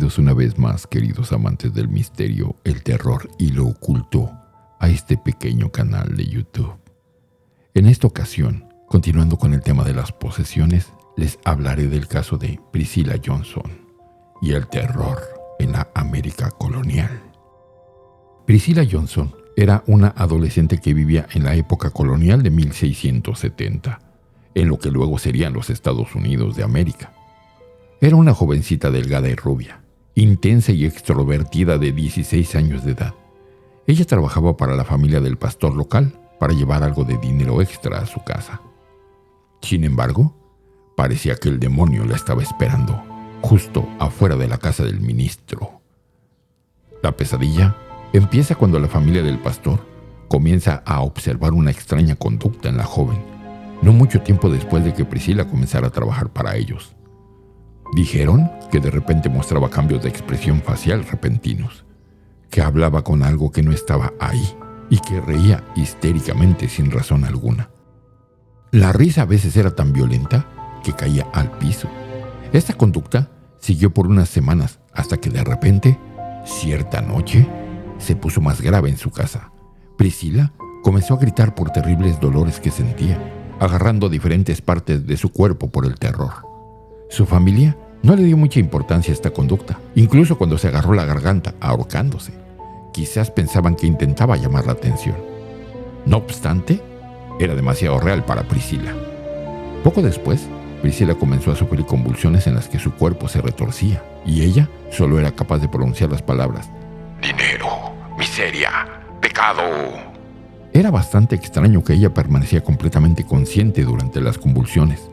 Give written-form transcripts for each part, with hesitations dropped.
Bienvenidos una vez más, queridos amantes del misterio, el terror y lo oculto, a este pequeño canal de YouTube. En esta ocasión, continuando con el tema de las posesiones, les hablaré del caso de Priscilla Johnson y el terror en la América colonial. Priscilla Johnson era una adolescente que vivía en la época colonial de 1670, en lo que luego serían los Estados Unidos de América. Era una jovencita delgada y rubia, intensa y extrovertida de 16 años de edad. Ella trabajaba para la familia del pastor local para llevar algo de dinero extra a su casa. Sin embargo, parecía que el demonio la estaba esperando justo afuera de la casa del ministro. La pesadilla empieza cuando la familia del pastor comienza a observar una extraña conducta en la joven, no mucho tiempo después de que Priscilla comenzara a trabajar para ellos. Dijeron que de repente mostraba cambios de expresión facial repentinos, que hablaba con algo que no estaba ahí y que reía histéricamente sin razón alguna. La risa a veces era tan violenta que caía al piso. Esta conducta siguió por unas semanas hasta que de repente, cierta noche, se puso más grave en su casa. Priscilla comenzó a gritar por terribles dolores que sentía, agarrando diferentes partes de su cuerpo por el terror. Su familia no le dio mucha importancia a esta conducta, incluso cuando se agarró la garganta ahorcándose. Quizás pensaban que intentaba llamar la atención. No obstante, era demasiado real para Priscilla. Poco después, Priscilla comenzó a sufrir convulsiones en las que su cuerpo se retorcía y ella solo era capaz de pronunciar las palabras dinero, miseria, pecado. Era bastante extraño que ella permanecía completamente consciente durante las convulsiones,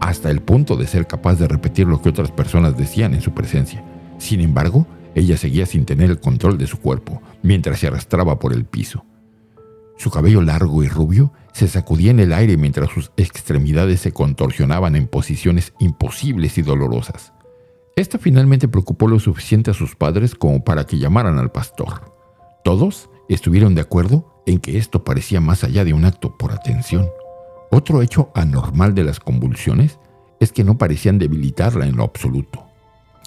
hasta el punto de ser capaz de repetir lo que otras personas decían en su presencia. Sin embargo, ella seguía sin tener el control de su cuerpo mientras se arrastraba por el piso. Su cabello largo y rubio se sacudía en el aire mientras sus extremidades se contorsionaban en posiciones imposibles y dolorosas. Esto finalmente preocupó lo suficiente a sus padres como para que llamaran al pastor. Todos estuvieron de acuerdo en que esto parecía más allá de un acto por atención. Otro hecho anormal de las convulsiones es que no parecían debilitarla en lo absoluto.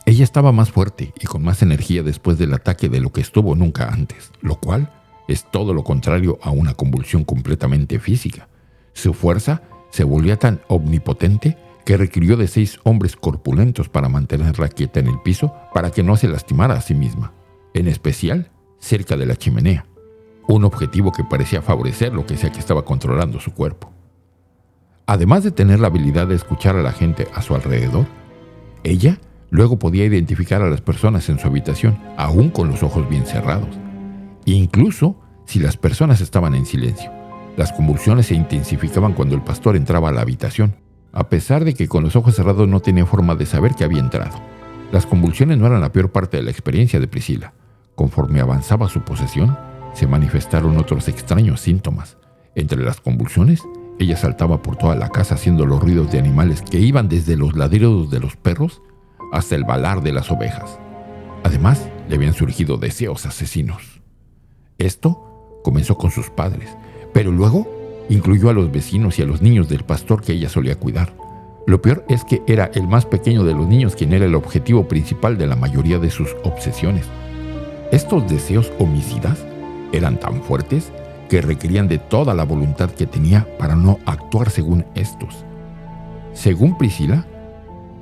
Ella estaba más fuerte y con más energía después del ataque de lo que estuvo nunca antes, lo cual es todo lo contrario a una convulsión completamente física. Su fuerza se volvía tan omnipotente que requirió de 6 hombres corpulentos para mantenerla quieta en el piso para que no se lastimara a sí misma, en especial cerca de la chimenea, un objetivo que parecía favorecer lo que sea que estaba controlando su cuerpo. Además de tener la habilidad de escuchar a la gente a su alrededor, ella luego podía identificar a las personas en su habitación, aún con los ojos bien cerrados. Incluso si las personas estaban en silencio. Las convulsiones se intensificaban cuando el pastor entraba a la habitación, a pesar de que con los ojos cerrados no tenía forma de saber que había entrado. Las convulsiones no eran la peor parte de la experiencia de Priscilla. Conforme avanzaba su posesión, se manifestaron otros extraños síntomas. Entre las convulsiones, ella saltaba por toda la casa haciendo los ruidos de animales que iban desde los ladridos de los perros hasta el balar de las ovejas. Además, le habían surgido deseos asesinos. Esto comenzó con sus padres, pero luego incluyó a los vecinos y a los niños del pastor que ella solía cuidar. Lo peor es que era el más pequeño de los niños quien era el objetivo principal de la mayoría de sus obsesiones. Estos deseos homicidas eran tan fuertes que requerían de toda la voluntad que tenía para no actuar según estos. Según Priscilla,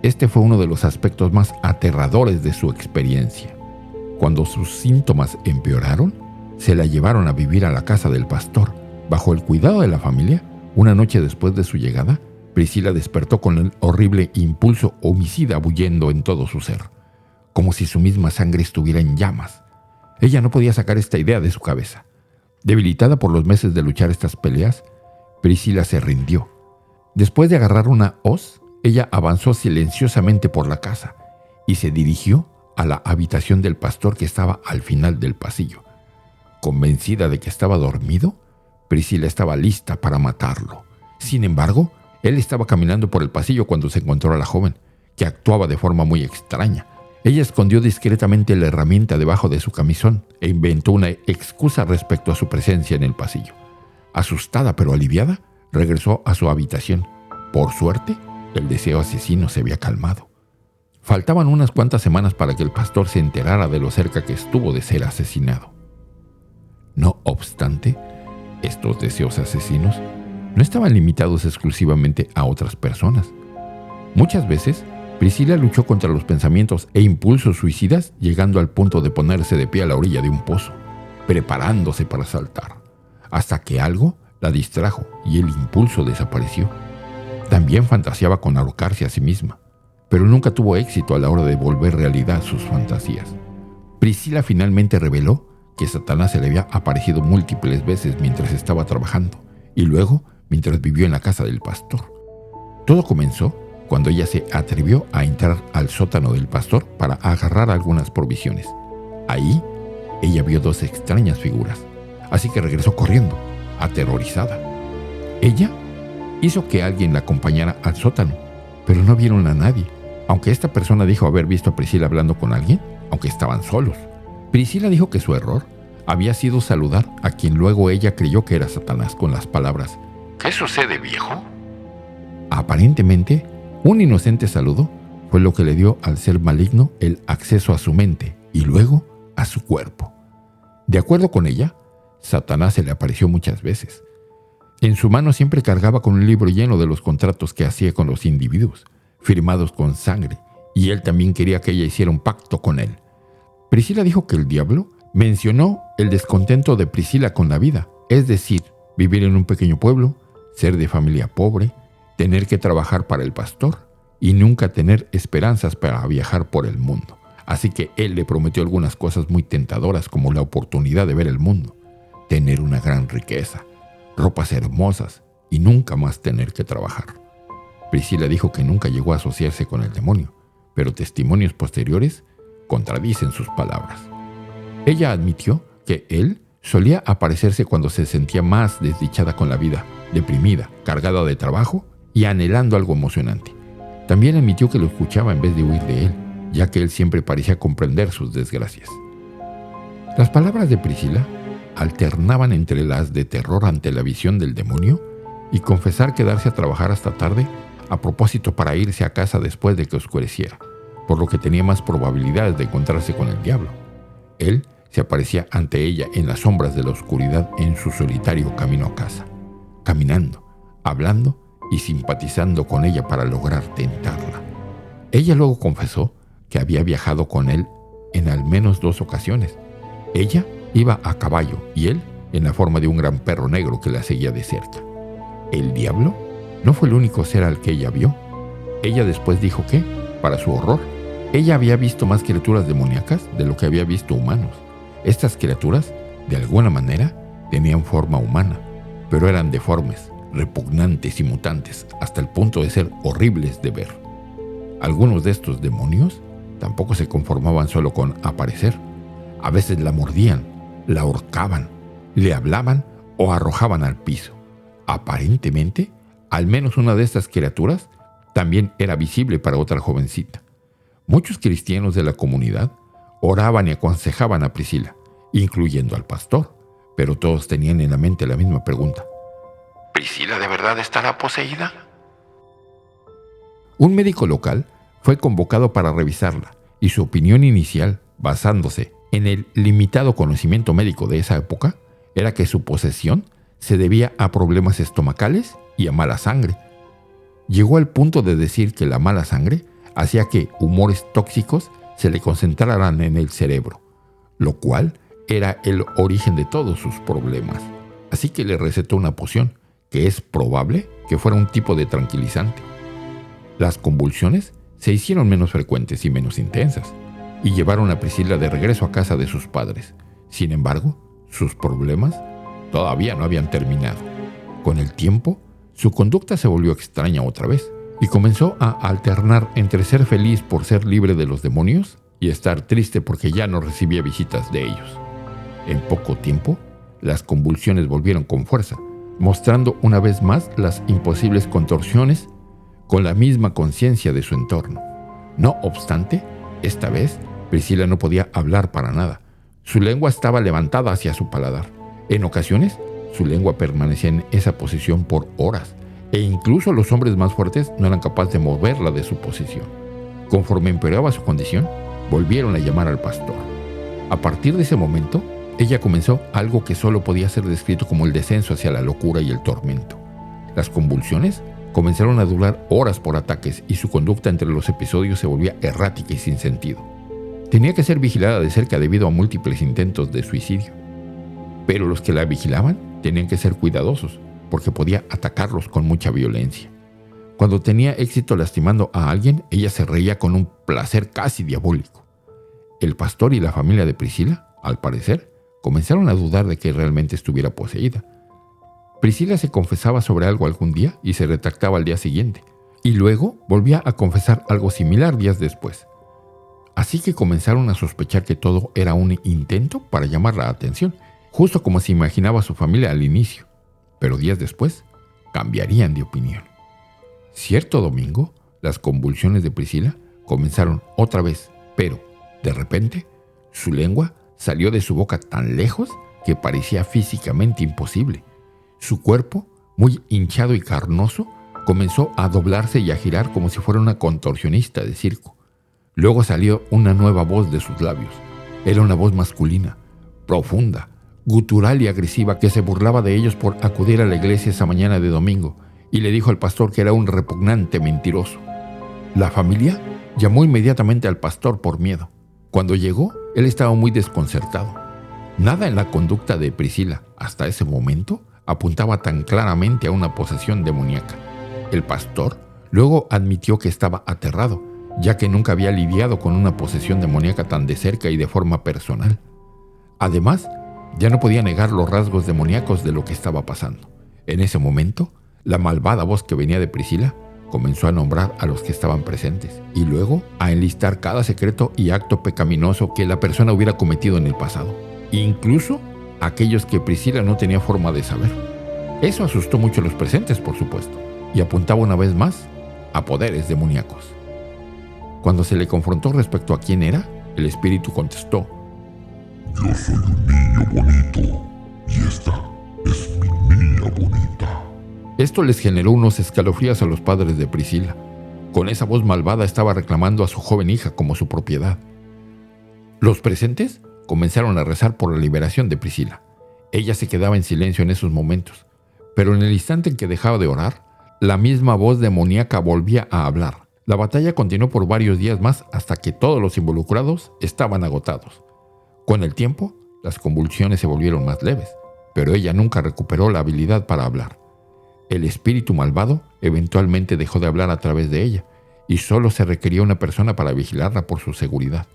este fue uno de los aspectos más aterradores de su experiencia. Cuando sus síntomas empeoraron, se la llevaron a vivir a la casa del pastor. Bajo el cuidado de la familia, una noche después de su llegada, Priscilla despertó con el horrible impulso homicida bullendo en todo su ser, como si su misma sangre estuviera en llamas. Ella no podía sacar esta idea de su cabeza. Debilitada por los meses de luchar estas peleas, Priscilla se rindió. Después de agarrar una hoz, ella avanzó silenciosamente por la casa y se dirigió a la habitación del pastor que estaba al final del pasillo. Convencida de que estaba dormido, Priscilla estaba lista para matarlo. Sin embargo, él estaba caminando por el pasillo cuando se encontró a la joven, que actuaba de forma muy extraña. Ella escondió discretamente la herramienta debajo de su camisón e inventó una excusa respecto a su presencia en el pasillo. Asustada pero aliviada, regresó a su habitación. Por suerte, el deseo asesino se había calmado. Faltaban unas cuantas semanas para que el pastor se enterara de lo cerca que estuvo de ser asesinado. No obstante, estos deseos asesinos no estaban limitados exclusivamente a otras personas. Muchas veces, Priscila luchó contra los pensamientos e impulsos suicidas, llegando al punto de ponerse de pie a la orilla de un pozo, preparándose para saltar, hasta que algo la distrajo y el impulso desapareció. También fantaseaba con ahorcarse a sí misma, pero nunca tuvo éxito a la hora de volver realidad sus fantasías. Priscila finalmente reveló que Satanás se le había aparecido múltiples veces mientras estaba trabajando y luego mientras vivió en la casa del pastor. Todo comenzó cuando ella se atrevió a entrar al sótano del pastor para agarrar algunas provisiones. Ahí, ella vio dos extrañas figuras, así que regresó corriendo, aterrorizada. Ella hizo que alguien la acompañara al sótano, pero no vieron a nadie, aunque esta persona dijo haber visto a Priscila hablando con alguien, aunque estaban solos. Priscila dijo que su error había sido saludar a quien luego ella creyó que era Satanás con las palabras: ¿Qué sucede, viejo? Aparentemente, un inocente saludo fue lo que le dio al ser maligno el acceso a su mente y luego a su cuerpo. De acuerdo con ella, Satanás se le apareció muchas veces. En su mano siempre cargaba con un libro lleno de los contratos que hacía con los individuos, firmados con sangre, y él también quería que ella hiciera un pacto con él. Priscila dijo que el diablo mencionó el descontento de Priscila con la vida, es decir, vivir en un pequeño pueblo, ser de familia pobre, tener que trabajar para el pastor y nunca tener esperanzas para viajar por el mundo. Así que él le prometió algunas cosas muy tentadoras, como la oportunidad de ver el mundo, tener una gran riqueza, ropas hermosas y nunca más tener que trabajar. Priscila dijo que nunca llegó a asociarse con el demonio, pero testimonios posteriores contradicen sus palabras. Ella admitió que él solía aparecerse cuando se sentía más desdichada con la vida, deprimida, cargada de trabajo y anhelando algo emocionante. También admitió que lo escuchaba en vez de huir de él, ya que él siempre parecía comprender sus desgracias. Las palabras de Priscila alternaban entre las de terror ante la visión del demonio y confesar quedarse a trabajar hasta tarde a propósito para irse a casa después de que oscureciera, por lo que tenía más probabilidades de encontrarse con el diablo. Él se aparecía ante ella en las sombras de la oscuridad en su solitario camino a casa, caminando, hablando y simpatizando con ella para lograr tentarla. Ella luego confesó que había viajado con él en al menos 2 ocasiones. Ella iba a caballo y él en la forma de un gran perro negro que la seguía de cerca. El diablo no fue el único ser al que ella vio. Ella después dijo que, para su horror, ella había visto más criaturas demoníacas de lo que había visto humanos. Estas criaturas, de alguna manera, tenían forma humana, pero eran deformes, repugnantes y mutantes, hasta el punto de ser horribles de ver. Algunos de estos demonios tampoco se conformaban solo con aparecer. A veces la mordían, la ahorcaban, le hablaban o arrojaban al piso. Aparentemente, al menos una de estas criaturas también era visible para otra jovencita. Muchos cristianos de la comunidad oraban y aconsejaban a Priscila, incluyendo al pastor, pero todos tenían en la mente la misma pregunta: ¿Priscila de verdad estará poseída? Un médico local fue convocado para revisarla y su opinión inicial, basándose en el limitado conocimiento médico de esa época, era que su posesión se debía a problemas estomacales y a mala sangre. Llegó al punto de decir que la mala sangre hacía que humores tóxicos se le concentraran en el cerebro, lo cual era el origen de todos sus problemas. Así que le recetó una poción, que es probable que fuera un tipo de tranquilizante. Las convulsiones se hicieron menos frecuentes y menos intensas, y llevaron a Priscila de regreso a casa de sus padres. Sin embargo, sus problemas todavía no habían terminado. Con el tiempo, su conducta se volvió extraña otra vez, y comenzó a alternar entre ser feliz por ser libre de los demonios y estar triste porque ya no recibía visitas de ellos. En poco tiempo, las convulsiones volvieron con fuerza, mostrando una vez más las imposibles contorsiones con la misma conciencia de su entorno. No obstante, esta vez, Priscila no podía hablar para nada. Su lengua estaba levantada hacia su paladar. En ocasiones, su lengua permanecía en esa posición por horas, e incluso los hombres más fuertes no eran capaces de moverla de su posición. Conforme empeoraba su condición, volvieron a llamar al pastor. A partir de ese momento, ella comenzó algo que solo podía ser descrito como el descenso hacia la locura y el tormento. Las convulsiones comenzaron a durar horas por ataques y su conducta entre los episodios se volvía errática y sin sentido. Tenía que ser vigilada de cerca debido a múltiples intentos de suicidio. Pero los que la vigilaban tenían que ser cuidadosos porque podía atacarlos con mucha violencia. Cuando tenía éxito lastimando a alguien, ella se reía con un placer casi diabólico. El pastor y la familia de Priscila, al parecer, comenzaron a dudar de que realmente estuviera poseída. Priscila se confesaba sobre algo algún día y se retractaba al día siguiente, y luego volvía a confesar algo similar días después. Así que comenzaron a sospechar que todo era un intento para llamar la atención, justo como se imaginaba su familia al inicio, pero días después cambiarían de opinión. Cierto domingo, las convulsiones de Priscila comenzaron otra vez, pero, de repente, su lengua salió de su boca tan lejos que parecía físicamente imposible. Su cuerpo, muy hinchado y carnoso, comenzó a doblarse y a girar como si fuera una contorsionista de circo. Luego salió una nueva voz de sus labios. Era una voz masculina, profunda, gutural y agresiva que se burlaba de ellos por acudir a la iglesia esa mañana de domingo, y le dijo al pastor que era un repugnante mentiroso. La familia llamó inmediatamente al pastor por miedo. Cuando llegó, él estaba muy desconcertado. Nada en la conducta de Priscila hasta ese momento apuntaba tan claramente a una posesión demoníaca. El pastor luego admitió que estaba aterrado, ya que nunca había lidiado con una posesión demoníaca tan de cerca y de forma personal. Además, ya no podía negar los rasgos demoníacos de lo que estaba pasando. En ese momento, la malvada voz que venía de Priscila comenzó a nombrar a los que estaban presentes y luego a enlistar cada secreto y acto pecaminoso que la persona hubiera cometido en el pasado, incluso aquellos que Priscila no tenía forma de saber. Eso asustó mucho a los presentes, por supuesto, y apuntaba una vez más a poderes demoníacos. Cuando se le confrontó respecto a quién era, el espíritu contestó: yo soy un niño bonito y esta es mi niña bonita. Esto les generó unos escalofríos a los padres de Priscila. Con esa voz malvada estaba reclamando a su joven hija como su propiedad. Los presentes comenzaron a rezar por la liberación de Priscila. Ella se quedaba en silencio en esos momentos, pero en el instante en que dejaba de orar, la misma voz demoníaca volvía a hablar. La batalla continuó por varios días más hasta que todos los involucrados estaban agotados. Con el tiempo, las convulsiones se volvieron más leves, pero ella nunca recuperó la habilidad para hablar. El espíritu malvado eventualmente dejó de hablar a través de ella y solo se requería una persona para vigilarla por su seguridad.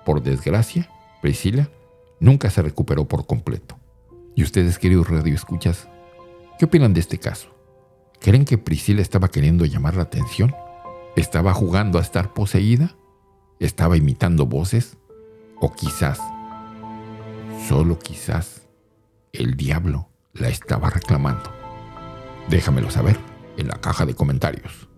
Por desgracia, Priscila nunca se recuperó por completo. ¿Y ustedes, queridos radioescuchas, qué opinan de este caso? ¿Creen que Priscila estaba queriendo llamar la atención? ¿Estaba jugando a estar poseída? ¿Estaba imitando voces? ¿O quizás, solo quizás, el diablo la estaba reclamando? Déjamelo saber en la caja de comentarios.